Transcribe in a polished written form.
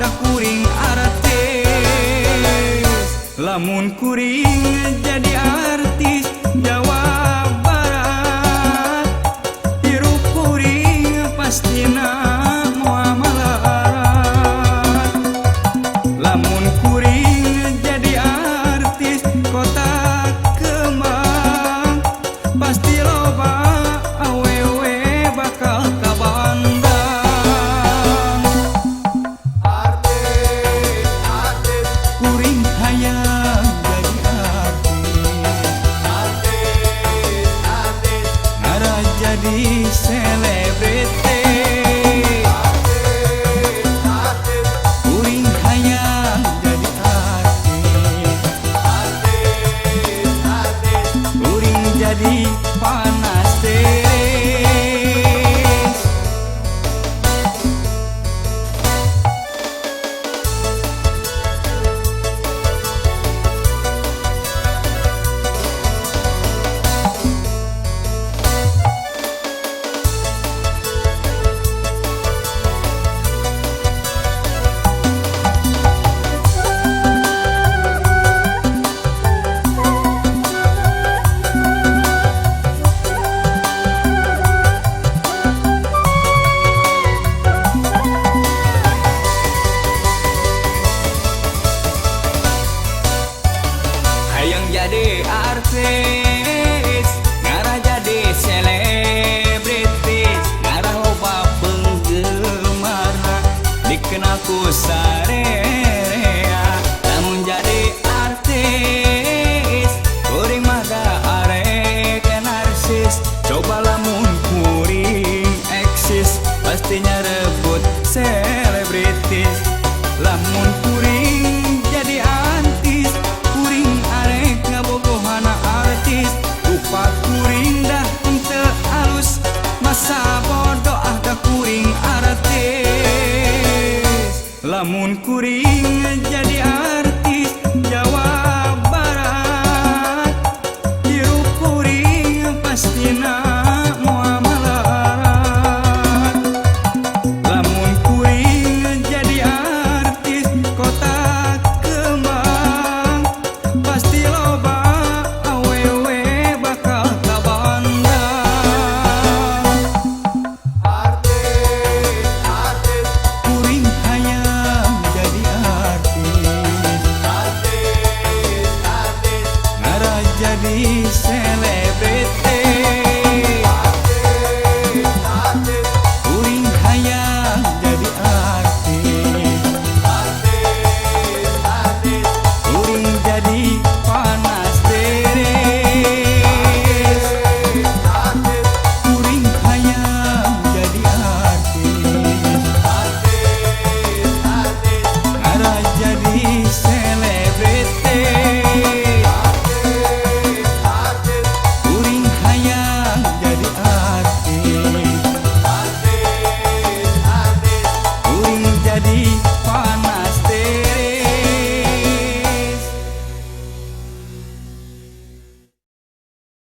ada kuring artis. Lamun kuring jadi artis Jawa Barat, hirup kuring pastina moal malarat. Lamun kuring jadi artis kota Kemang, pasti loba awewe bakal kabandang. Artis kuring hayang jadi artis, ngara jadi selebriti. Kuring hayang jadi artis, kuring jadi panas teres. Hayang jadi artis, ngarah jadi selebritis, ngarah loba penggemarna, dikenal ku sarea. Namun jadi artis, kuring mah da arek narsis. Coba lamun kuring eksis, pastinya rebut selebritis. Lamun kuring jadi artis, kuring arek ngabogohana artis. Rupa kuring dah henteu alus, masa bodoh ada kuring artis. Lamun kuring jadi